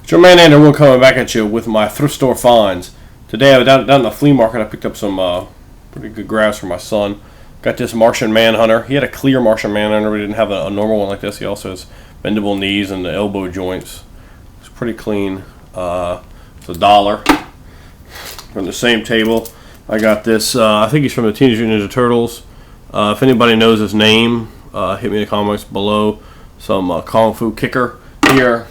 Joe Man and everyone coming back at you with my thrift store finds. Today I was down in the flea market. I picked up some pretty good grass for my son. Got this Martian Manhunter. He had a clear Martian Manhunter, but he didn't have a normal one like this. He also has bendable knees and the elbow joints. It's pretty clean. It's $1. From the same table, I got this. I think he's from the Teenage Mutant Ninja Turtles. If anybody knows his name, hit me in the comments below. Some Kung Fu kicker here.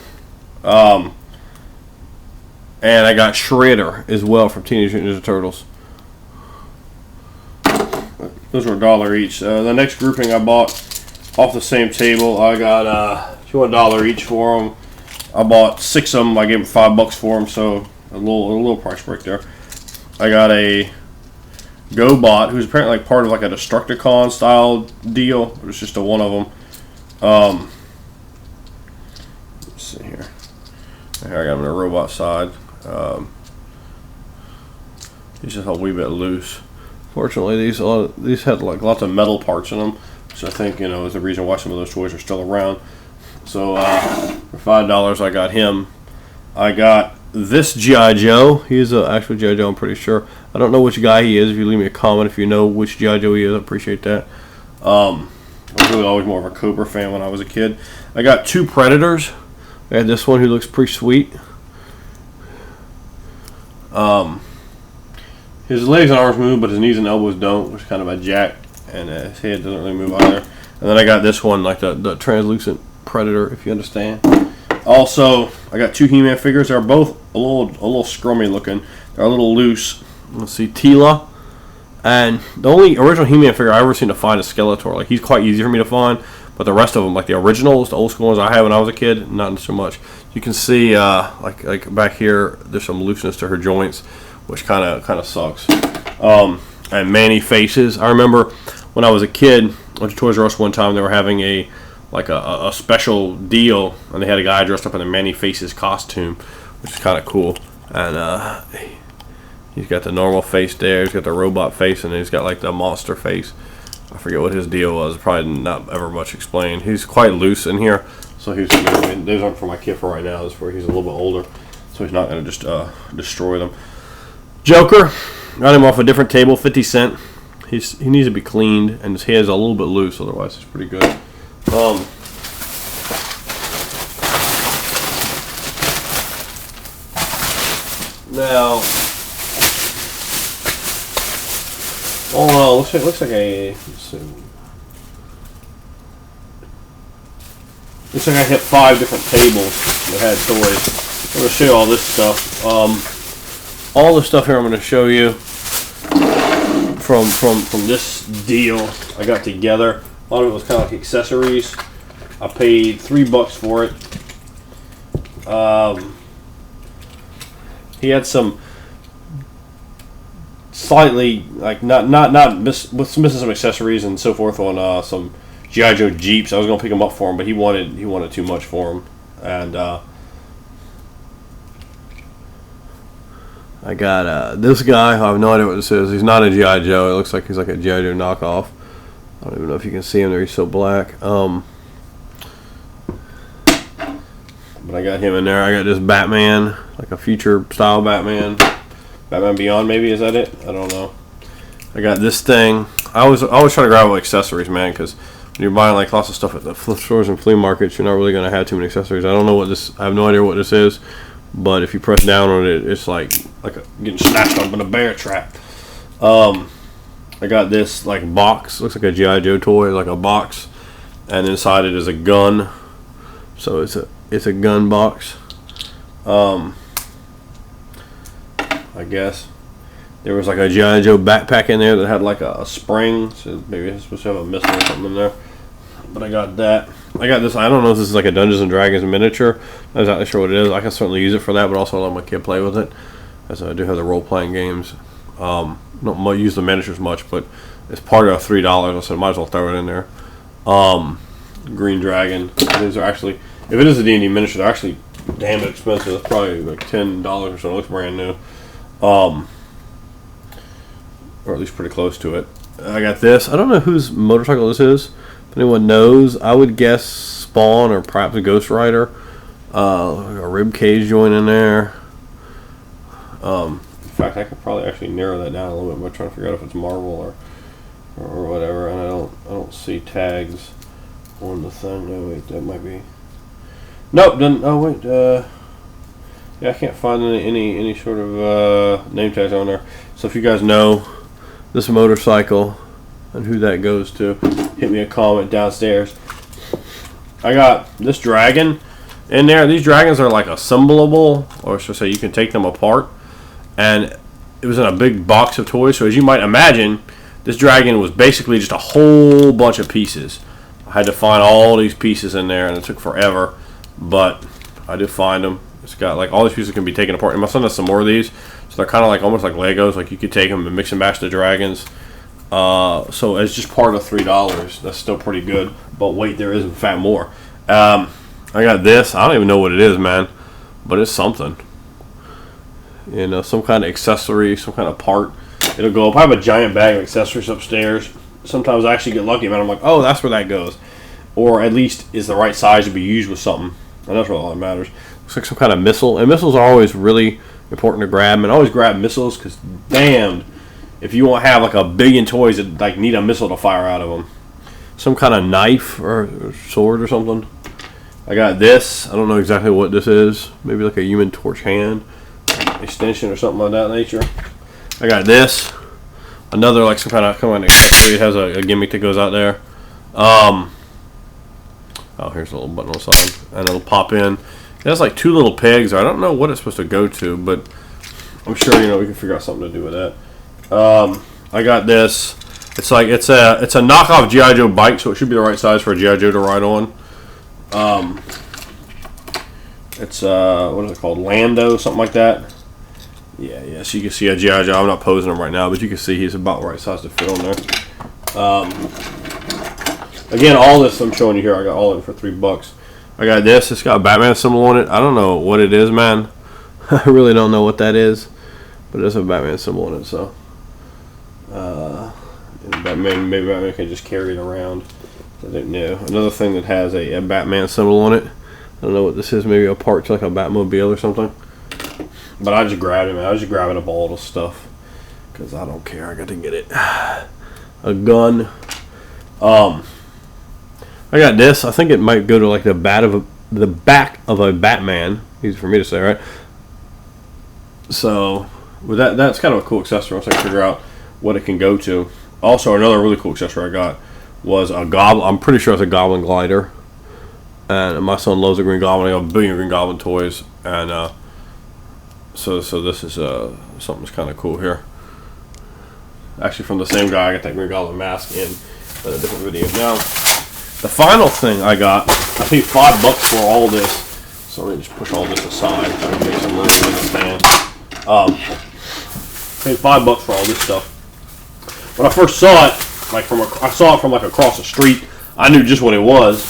And I got Shredder as well from Teenage Mutant Ninja Turtles. Those were $1 each. The next grouping I bought off the same table. I got $1 each for them. I bought 6 of them. I gave them $5 for them, so a little price break there. I got a GoBot, who's apparently like part of like a Destructicon style deal, but it's just one of them. Let's see here. Here I got him on the robot side. He's just a wee bit loose. Fortunately, these had like lots of metal parts in them, which I think is the reason why some of those toys are still around. So for $5, I got him. I got this G.I. Joe. He's an actual G.I. Joe, I'm pretty sure. I don't know which guy he is. If you leave me a comment if you know which G.I. Joe he is, I appreciate that. I was really always more of a Cobra fan when I was a kid. I got 2 Predators. I had this one who looks pretty sweet. His legs and arms move, but his knees and elbows don't, which is kind of a jack, and his head doesn't really move either. And then I got this one, like the translucent Predator, if you understand. Also, I got 2 He-Man figures. They're both a little scrummy looking. They're a little loose. Let's see, Tila. And the only original He-Man figure I ever seen to find is Skeletor. Like, he's quite easy for me to find, but the rest of them, like the originals, the old school ones I had when I was a kid, not so much. You can see, like back here, there's some looseness to her joints, which kind of sucks. And Manny faces. I remember when I was a kid, I went to Toys R Us one time. They were having a special deal, and they had a guy dressed up in a Manny Faces costume, which is kind of cool. And he's got the normal face there. He's got the robot face, and he's got like the monster face. I forget what his deal was. Probably not ever much explained. He's quite loose in here, so those aren't for my kid for right now. This is for he's a little bit older, so he's not going to just destroy them. Joker, got him off a different table, 50 cents. He needs to be cleaned, and his hair is a little bit loose. Otherwise, it's pretty good. Now, looks like a. Let's see. Looks like I hit 5 different tables that had toys. I'm gonna show you all this stuff. All the stuff here I'm gonna show you from this deal I got together. A lot of it was kind of like accessories. I paid $3 for it. He had some slightly missing some accessories and so forth on some G.I. Joe Jeeps. I was gonna pick them up for him, but he wanted too much for him, and I got this guy. I have no idea what this is. He's not a G.I. Joe. It looks like he's like a G.I. Joe knockoff. I don't even know if you can see him there. He's so black. But I got him in there. I got this Batman, like a future style Batman. Batman Beyond, maybe, is that it? I don't know. I got this thing. I always try to grab all accessories, man, because when you're buying like lots of stuff at the flip stores and flea markets, you're not really gonna have too many accessories. I don't know what this. I have no idea what this is, but if you press down on it, it's like getting snatched up in a bear trap. I got this like box. Looks like a G.I. Joe toy, like a box, and inside it is a gun. So it's a gun box. I guess there was like a G.I. Joe backpack in there that had like a spring, so maybe it's supposed to have a missile or something in there. But I got that. I got this. I don't know if this is like a Dungeons and Dragons miniature. I'm not exactly sure what it is. I can certainly use it for that, but also let my kid play with it, as I do have the role-playing games. Don't use the miniatures much, but it's part of $3. I said might as well throw it in there. Green Dragon. These are actually, if it is a D&D miniature, they're actually damn expensive. It's probably like $10 or so. It looks brand new. Or at least pretty close to it. I got this. I don't know whose motorcycle this is. If anyone knows, I would guess Spawn or perhaps a Ghost Rider. A rib cage joint in there. In fact, I could probably actually narrow that down a little bit by trying to figure out if it's marble or whatever. And I don't see tags on the thing. No, wait, that might be. Nope. Didn't. Oh wait. Yeah, I can't find any sort of name tags on there. So if you guys know this motorcycle and who that goes to, hit me a comment downstairs. I got this dragon in there. These dragons are like assemblable, or should I say you can take them apart. And it was in a big box of toys. So as you might imagine, this dragon was basically just a whole bunch of pieces. I had to find all these pieces in there, and it took forever. But I did find them. It's got like all these pieces can be taken apart. And my son has some more of these. So they're kind of like almost like Legos. Like you could take them and mix and match the dragons. So it's just part of $3. That's still pretty good. But wait, there is in fact more. I got this. I don't even know what it is, man. But it's something. You know, some kind of accessory, some kind of part. It'll go up. I have a giant bag of accessories upstairs. Sometimes I actually get lucky, man. I'm like, oh, that's where that goes. Or at least is the right size to be used with something. And that's what all that matters. Looks like some kind of missile. And missiles are always really important to grab. And always grab missiles because, damn, if you won't have like a billion toys that like need a missile to fire out of them. Some kind of knife or sword or something. I got this. I don't know exactly what this is. Maybe like a Human Torch hand extension or something of that nature. I got this. Another like some kind of accessory. It has a gimmick that goes out there. Oh, here's a little button on the side, and it'll pop in. It has like 2 little pegs. I don't know what it's supposed to go to, but I'm sure we can figure out something to do with that. I got this. It's a knockoff G.I. Joe bike, so it should be the right size for a G.I. Joe to ride on. It's what is it called? Lando, something like that. Yeah. So you can see a G.I. Joe. I'm not posing him right now, but you can see he's about the right size to fit on there. Again, all this I'm showing you here, I got all of it for $3. I got this. It's got a Batman symbol on it. I don't know what it is, man. I really don't know what that is, but it does have a Batman symbol on it. So, maybe Batman can just carry it around. I don't know. Another thing that has a Batman symbol on it. I don't know what this is. Maybe a part to like a Batmobile or something. But I just grabbed it, man. I was just grabbing up all the stuff because I don't care. I got to get it. A gun. I got this. I think it might go to like the back of a Batman. Easy for me to say, right? So with that's kind of a cool accessory. Once I figure out what it can go to. Also, another really cool accessory I got was a goblin. I'm pretty sure it's a Goblin glider. And my son loves the Green Goblin. I got a billion Green Goblin toys, and so this is something that's kind of cool here. Actually, from the same guy, I got that Green Goblin mask in a different video. Now, the final thing I got, I paid $5 for all this. So let me just push all this aside so I can make some room in the stand. Paid $5 for all this stuff. When I first saw it, I saw it from like across the street. I knew just what it was,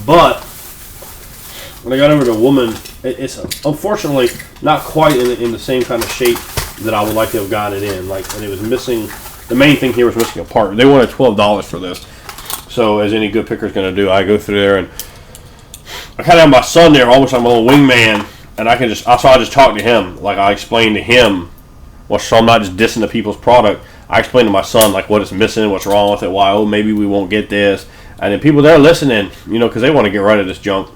but when I got over to a woman, it's unfortunately not quite in the same kind of shape that I would like to have gotten it in. And it was missing. The main thing here was missing a part. They wanted $12 for this. So as any good picker is going to do, I go through there and I kind of have my son there, almost like my little wingman, and I just talk to him. Like I explain to him, so I'm not just dissing the people's product. I explain to my son like what it's missing, what's wrong with it, why maybe we won't get this, and then people they're listening, because they want to get rid of this junk,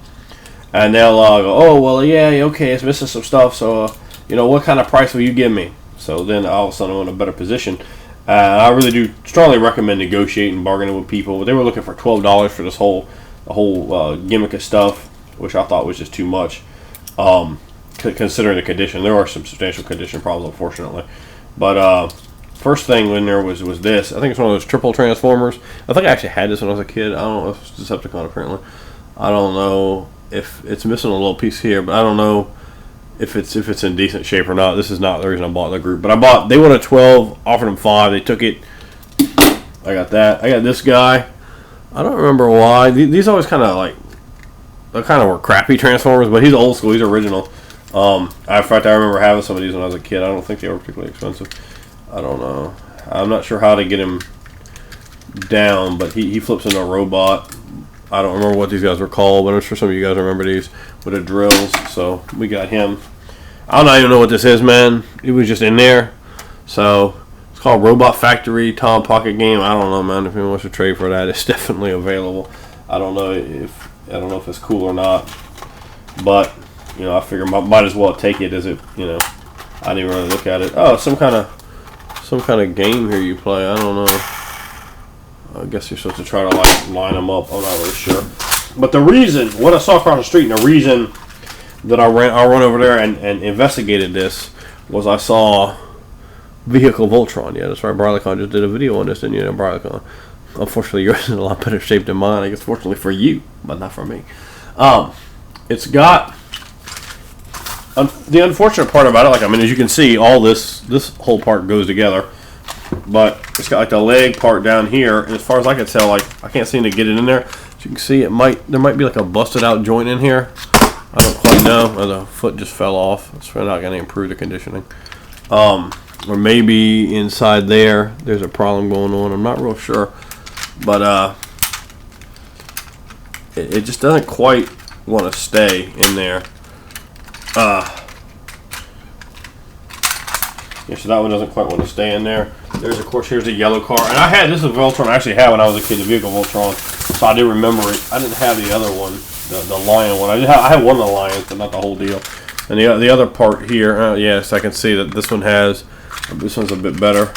and they'll go, oh well, yeah, okay, it's missing some stuff, so what kind of price will you give me? So then all of a sudden I'm in a better position. I really do strongly recommend negotiating and bargaining with people. They were looking for $12 for this whole gimmick of stuff, which I thought was just too much, considering the condition. There are some substantial condition problems, unfortunately. But first thing in there was this. I think it's one of those triple transformers. I think I actually had this when I was a kid. I don't know if it's Decepticon, apparently. I don't know if it's missing a little piece here, but I don't know if it's in decent shape or not. This is not the reason I bought the group. But they wanted 12, offered them 5. They took it. I got that. I got this guy. I don't remember why. These always kind of were crappy Transformers, but he's old school. He's original. In fact, I remember having some of these when I was a kid. I don't think they were particularly expensive. I don't know. I'm not sure how to get him down, but he flips into a robot. I don't remember what these guys were called, but I'm sure some of you guys remember these with the drills. So we got him. I don't even know what this is, man. It was just in there. So it's called Robot Factory Tom Pocket Game. I don't know, man. If anyone wants to trade for that, it's definitely available. I don't know if it's cool or not, but you know, I figure might as well take it as it. You know, I didn't even really look at it. Oh, some kind of game here you play. I don't know. I guess you're supposed to try to like line them up. I'm not really sure. But the reason, what I saw across the street, and the reason that I run over there and investigated this was I saw Vehicle Voltron. Yeah, that's right. Brileycon just did a video on this, didn't you? Brileycon. Unfortunately, yours is in a lot better shape than mine. I guess fortunately for you, but not for me. It's got the unfortunate part about it. Like, I mean, as you can see, all this whole part goes together. But it's got like the leg part down here, and as far as I can tell, like I can't seem to get it in there. As you can see, there might be like a busted out joint in here. I don't quite know. Or the foot just fell off. It's not going to improve the conditioning. Or maybe inside there's a problem going on. I'm not real sure, but it just doesn't quite want to stay in there. Yeah, so that one doesn't quite want to stay in there. There's, of course, here's the yellow car. And this is a Voltron I actually had when I was a kid, the Vehicle Voltron. So I do remember it. I didn't have the other one, the lion one. I had one of the lions, but not the whole deal. And the other part here, yes, I can see that this one's a bit better.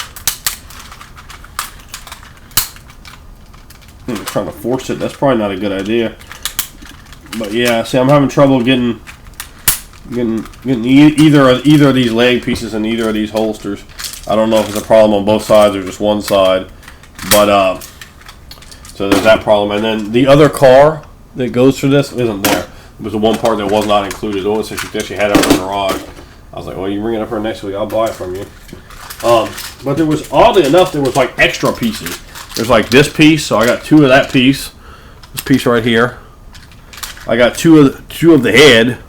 I'm trying to force it. That's probably not a good idea. But yeah, see, I'm having trouble getting either of these leg pieces and either of these holsters. I don't know if it's a problem on both sides or just one side, but so there's that problem. And then the other car that goes for this isn't there. It was the one part that was not included. The one that she actually had it in the garage. I was like, well, you bring it up here next week, I'll buy it from you. But there was, oddly enough, there was like extra pieces. There's like this piece, so I got two of that piece. This piece right here. I got two of the head.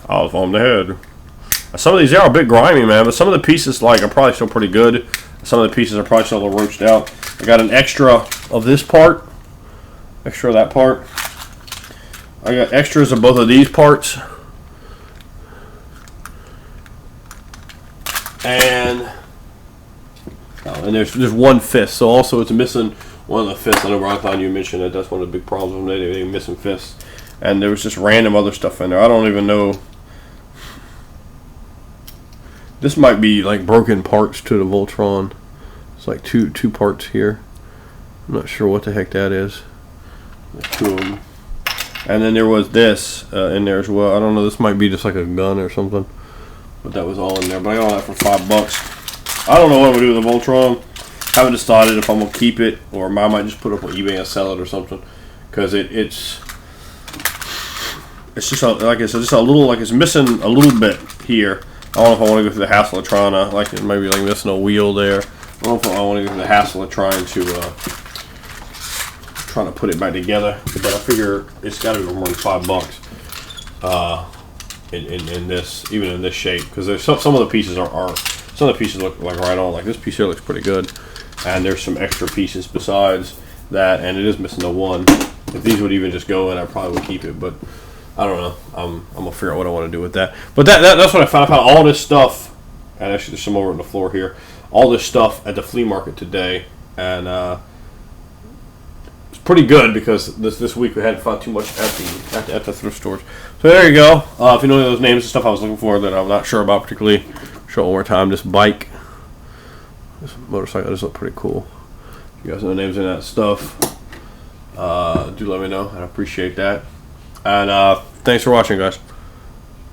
I was on the head. Some of these are a bit grimy, man, but some of the pieces are probably still pretty good. Some of the pieces are probably still a little roached out. I got an extra of this part, extra of that part. I got extras of both of these parts, and there's one fist. So also it's missing one of the fists. I know Ron, you mentioned that that's one of the big problems with them. They're missing fists, and there was just random other stuff in there. I don't even know. This might be like broken parts to the Voltron. It's like two parts here. I'm not sure what the heck that is. There's two of them. And then there was this in there as well. I don't know. This might be just like a gun or something. But that was all in there. But I got all that for $5. I don't know what I'm going to do with the Voltron. Haven't decided if I'm going to keep it or I might just put it up on eBay and sell it or something. Because it's just, like I said, just a little, like it's missing a little bit here. I don't know if I want to go through the hassle of trying to, like, maybe like missing a wheel there. I don't know if I want to go through the hassle of trying to put it back together. But I figure it's got to be more than $5 in this, even in this shape, because there's some of the pieces some of the pieces look like right on. Like this piece here looks pretty good, and there's some extra pieces besides that, and it is missing the one. If these would even just go in, I probably would keep it, but I don't know. I'm gonna figure out what I want to do with that. But that's what I found. I found all this stuff, and actually there's some over on the floor here. All this stuff at the flea market today, and it's pretty good because this week we hadn't found too much at the thrift stores. So there you go. If you know any of those names and stuff I was looking for that I'm not sure about particularly, show it one more time. This bike, this motorcycle, this looks pretty cool. If you guys know the names of that stuff, do let me know. I appreciate that. And thanks for watching, guys.